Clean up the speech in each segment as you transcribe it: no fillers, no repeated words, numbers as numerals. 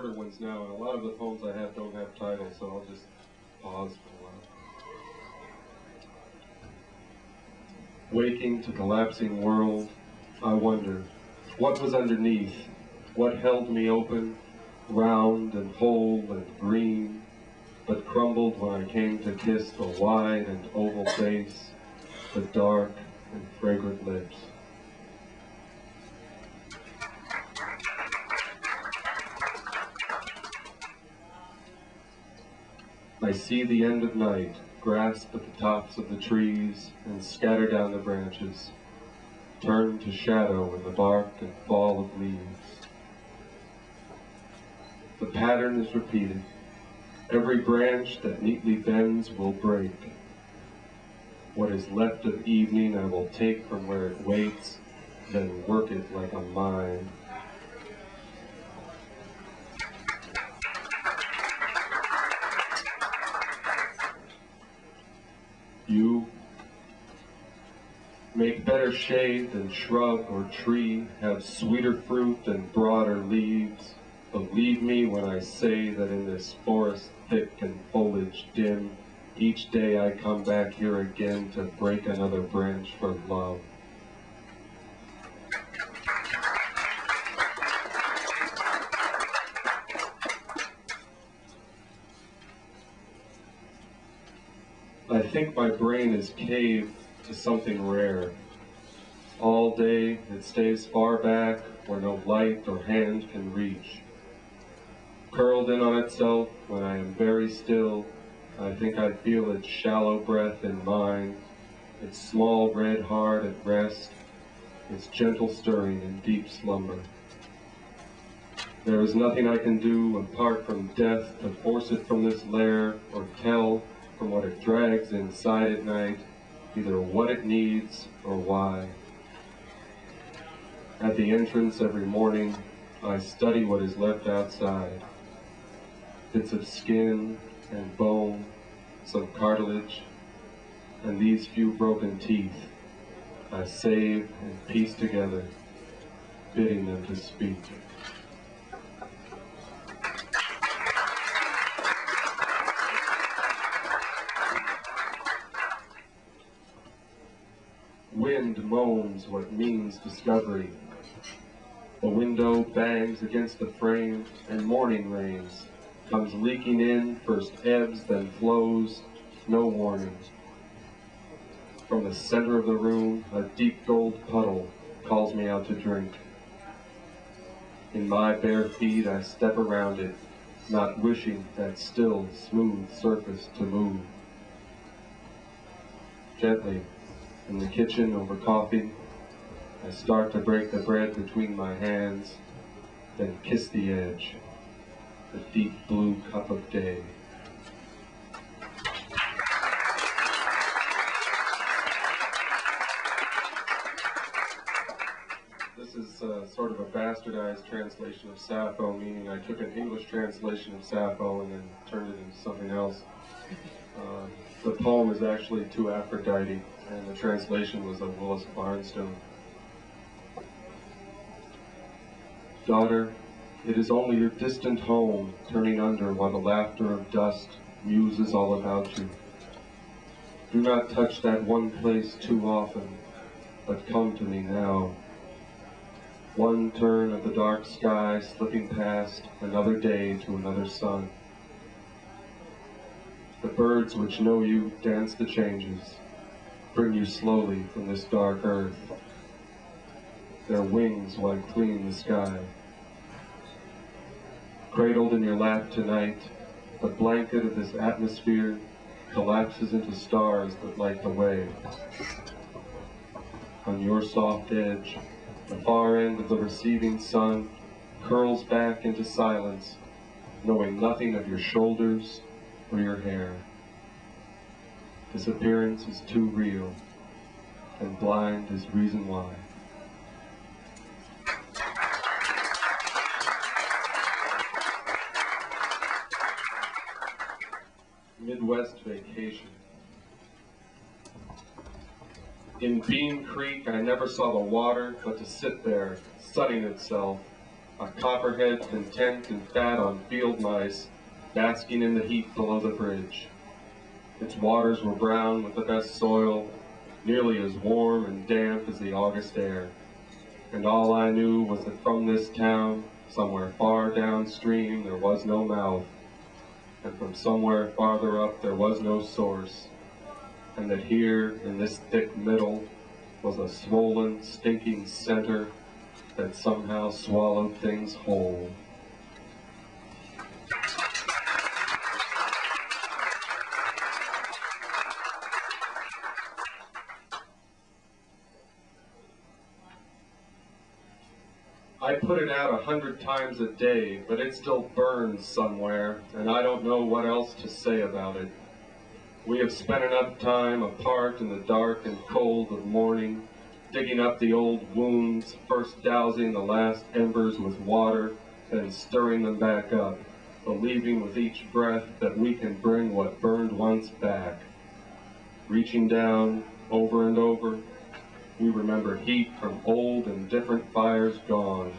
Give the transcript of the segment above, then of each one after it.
shorter ones now, and a lot of the poems I have don't have titles, so I'll just pause for a while. Waking to collapsing world, I wonder, what was underneath? What held me open, round and whole and green, but crumbled when I came to kiss the wide and oval face, the dark and fragrant lips. I see the end of night grasp at the tops of the trees and scatter down the branches, turn to shadow in the bark and fall of leaves. The pattern is repeated. Every branch that neatly bends will break. What is left of evening I will take from where it waits, then work it like a mine. You make better shade than shrub or tree, have sweeter fruit and broader leaves. Believe me when I say that in this forest thick and foliage dim, each day I come back here again to break another branch for love. I think my brain is caved to something rare. All day it stays far back where no light or hand can reach. Curled in on itself when I am very still, I think I feel its shallow breath in mine, its small red heart at rest, its gentle stirring in deep slumber. There is nothing I can do apart from death to force it from this lair or tell from what it drags inside at night, either what it needs or why. At the entrance every morning, I study what is left outside. Bits of skin and bone, some cartilage, and these few broken teeth I save and piece together, bidding them to speak. Wind moans what means discovery. The window bangs against the frame, and morning rains comes leaking in, first ebbs, then flows, no warning. From the center of the room, a deep gold puddle calls me out to drink. In my bare feet, I step around it, not wishing that still, smooth surface to move. Gently, in the kitchen over coffee, I start to break the bread between my hands, then kiss the edge, the deep blue cup of day. This is sort of a bastardized translation of Sappho, meaning I took an English translation of Sappho and then turned it into something else. The poem is actually to Aphrodite, and the translation was of Willis Barnstone. Daughter, it is only your distant home turning under while the laughter of dust muses all about you. Do not touch that one place too often, but come to me now. One turn of the dark sky slipping past, another day to another sun. The birds which know you dance the changes, bring you slowly from this dark earth. Their wings wipe clean the sky. Cradled in your lap tonight, the blanket of this atmosphere collapses into stars that light the way. On your soft edge, the far end of the receiving sun curls back into silence, knowing nothing of your shoulders or your hair. This appearance is too real, and blind is reason why. Midwest Vacation. In Bean Creek, I never saw the water, but to sit there, sunning itself, a copperhead content and fat on field mice, basking in the heat below the bridge. Its waters were brown with the best soil, nearly as warm and damp as the August air. And all I knew was that from this town, somewhere far downstream, there was no mouth, and from somewhere farther up there was no source, and that here, in this thick middle, was a swollen, stinking center that somehow swallowed things whole. I put it out 100 times a day, but it still burns somewhere, and I don't know what else to say about it. We have spent enough time apart in the dark and cold of morning, digging up the old wounds, first dousing the last embers with water, then stirring them back up, believing with each breath that we can bring what burned once back. Reaching down, over and over, we remember heat from old and different fires gone.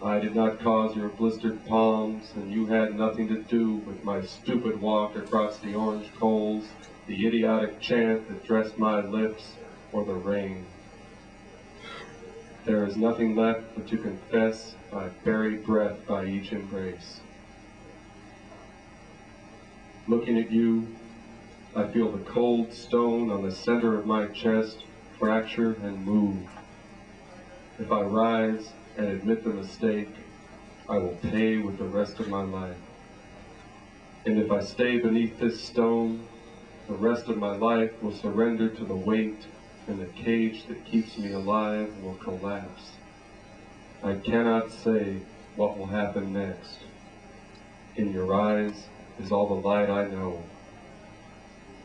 I did not cause your blistered palms, and you had nothing to do with my stupid walk across the orange coals, the idiotic chant that dressed my lips, or the rain. There is nothing left but to confess my buried breath by each embrace. Looking at you, I feel the cold stone on the center of my chest fracture and move. If I rise and admit the mistake, I will pay with the rest of my life. And if I stay beneath this stone, the rest of my life will surrender to the weight, and the cage that keeps me alive will collapse. I cannot say what will happen next. In your eyes is all the light I know.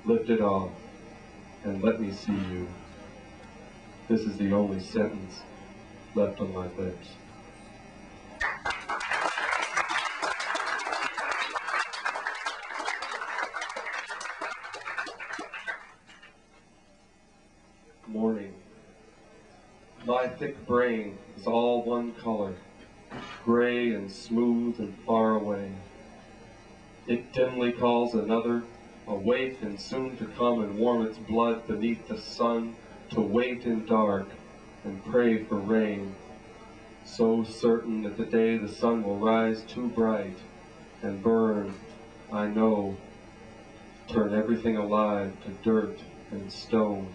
Lift it off and let me see you. This is the only sentence left on my lips. Morning. My thick brain is all one color, gray and smooth and far away. It dimly calls another, awake and soon to come and warm its blood beneath the sun, to wait in dark and pray for rain, so certain that the day the sun will rise too bright and burn, I know, turn everything alive to dirt and stone.